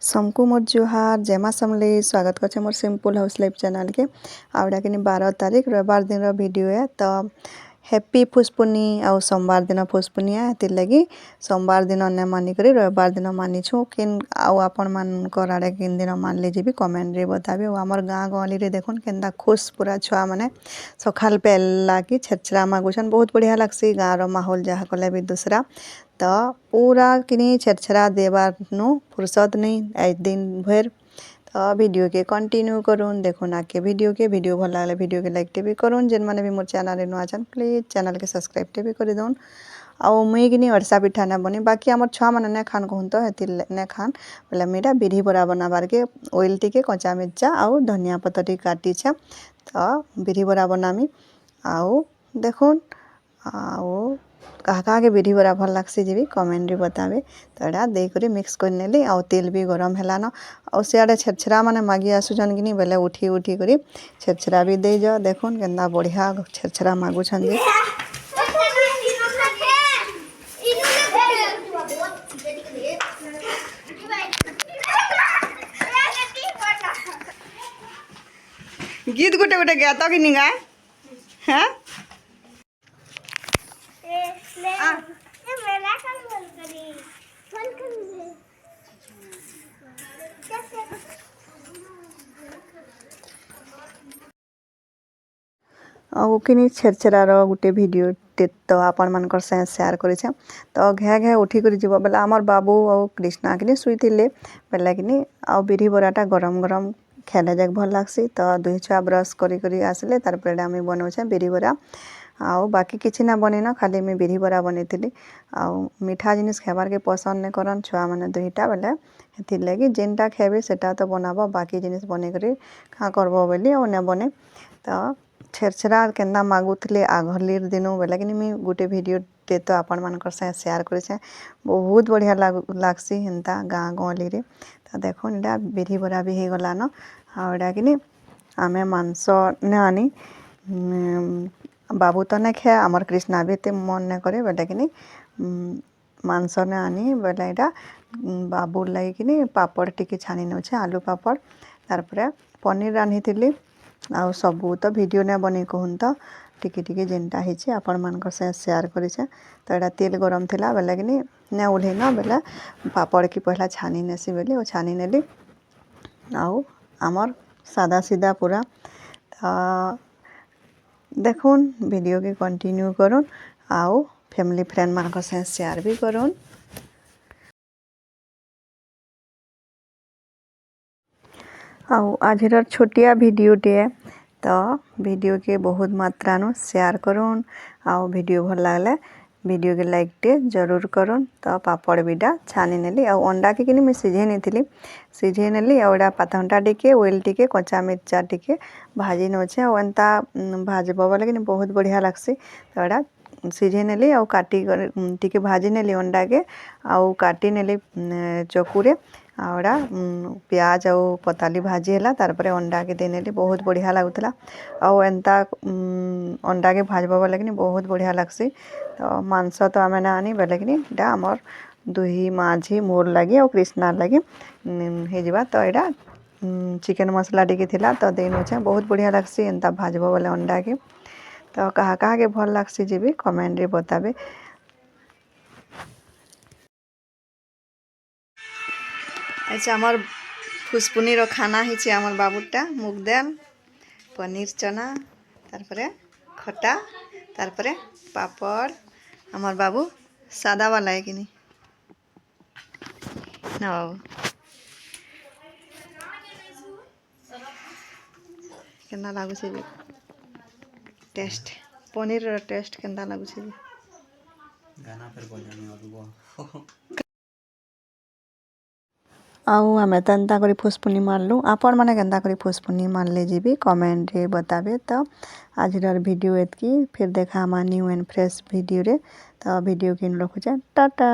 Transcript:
समकु मोर जुहार जयमा समले स्वागत कर more simple house life channel के आउडा कि 12 तारीख रविवार दिन वीडियो है। तो हैप्पी फुसपुनी आउ सोमवार दिन फुसपुनी है तिर लगी सोमवार दिन ने मानी करी रविवार दिन मानी छु किन आउ आपण मान को आड़े किन दिन मान लीजिए भी कमेंट रे बताबे। आमर गाँ गहली रे देखुन केनता खुश पूरा छुआ माने सखाल पेला की छेछरा मागुछन बहुत बढ़िया लगसी गाँ रो माहौल जहाँ कले भी दूसरा तो पूरा किनी छेछरा देवार नु फुर्सत नहीं दिन भर तो वीडियो के कंटिन्यू करूँ देखो ना के वीडियो भल लगे वीडियो के लाइक भी करूँ जेन मैंने भी मोर चैनल नुआ छन प्लीज चैनल के सब्सक्राइब भी कर दौन। आउ मुई कि अड़सा पिठा ना बनी बाकी आम छुआ मैंने नहीं खान कहूँ तो हेती नहीं खान बोले मीरा बिरी बरा बनाबार के ऑयल टी कचा मिर्चा आउ धनिया पत्ता टी काटी छे तो बिरी बरा बनामी आउ देखुन आउ कहा के बिरी बरा भल लगसी जी कमेंट रे बताबे। तो एटा देकर मिक्स कर नेली आउ तेल भी गरम हेलान आउ सियाड़े छेछरा माने मागी आसुछन कि बोले उठी उठी करी छेछरा भी दे जा देखुन केनता बढ़िया छेछरा मागुछन जी। गीत गोटे गोटे गया तो कि नहीं गाए हैं कि छेरछेरार गोटे भिडियो तो आपण मानकर से शेयर करे तो घे घे उठी कर जीव बेला आमर बाबू और कृष्णा कि शुई बेला कि आ बिरी बराटा गरम गरम खेले जाक भल लगसी तो दुई छुआ ब्रश करी आसले तार आम बनाऊे बिरी बरा आउ बाकी किसी ना बनेन खाली मैं बिरी बरा बनई आउ मीठा जिनिस खाबार के पसंद नहीं करन छुआ मैंने दुईटा बेले हेतिर लगी जेनटा खेबे सेटा तो बनाब बाकी जिनिस बने करी क्या करब बोली और ने बने तो छेरछेरा केन्दा मागुले आगलिर दिन बोले कि मुझे गोटे भिडियो तो आपण मानकर से शेयर करे बहुत बढ़िया लगसी हेन्ता गाँ गहली रे तो देखो इटा बिरी बरा भी हो गलान आउटा कि आमे मांस ने आनी बाबू तो नहीं खाए आमर कृष्णा भी ते मन नहीं करे बोले कि मांस ने आनी बोले यहाँ बाबू लगे कि पापड़ टी छानी नौचे आलू पापड़ तार पनीर रांधी थी आउ सबू तो वीडियो ने बनी कहूँ तो टिके जेनटा होती आपण मानकर से शेयर करे तो यहाँ तेल गरम थिला बोले कि नहीं ओल्हेन बोले पापड़ की पहला छानी नेसी बोली और छानी नेली आउ आमर सादा सीधा पूरा तो देखुन वीडियो के कंटिन्यू करूँ आउ फैमिली फ्रेंड मानकर से शेयर भी करूँ। आउ आज छोटिया वीडियो टे तो वीडियो के बहुत मात्रा नु शेयर करूँ आउ वीडियो भल लगले वीडियो के लाइक टे जरूर करूँ। तो पापड़ बीटा छानी नेली आउ अंडा के कि सिझे नहीं थी सिझे नेली आउटा पातंटा टी ऑयल टी कचा मिर्चा टी भाजी नौचे और एंता भाजब बोले कि बहुत बढ़िया लगसी तो यहाँ सिझे नेली आउ काटी टी भाजी नेली अंडा के आउ काटी नेली चकुरे आउटा प्याज आउ पताली भाजी है तार अंडा के दे नेली बहुत बढ़िया लगुला आउ एंता अंडा के भाजब बोले कि बहुत बढ़िया लगसी। तो मांस तो आम ना आनी बोले कि आमर दुही माझी मोर लगी और कृष्णा लगी हो तो यहाँ चिकेन मसला टी थिला तो दे नौचे बहुत बढ़िया लगसी एंता भाजब बोले अंडा के तो कहा के भल लगसी जी भी कमेंट रे बताबे। अच्छा आमर फुसपुनी रो खाना ही आमर बाबूटा मुग दाल पनीर चना तारपरे खटा तारपरे पापड़ आमर बाबू सादा वाला है कि नहीं हाँ केना लागू छे टेस्ट पनीर रो टेस्ट केना लागू छे गाना पर बोलने आउ आमे तो एंता करी फुसपुनी मारलु आपण मैंने केन्ता करी फुसपुनी मारले जी कमेंट रे बताबे। तो आज वीडियो एतकी फिर देखा न्यू एंड फ्रेश वीडियो रे तो वीडियो किन रखुचे टाटा।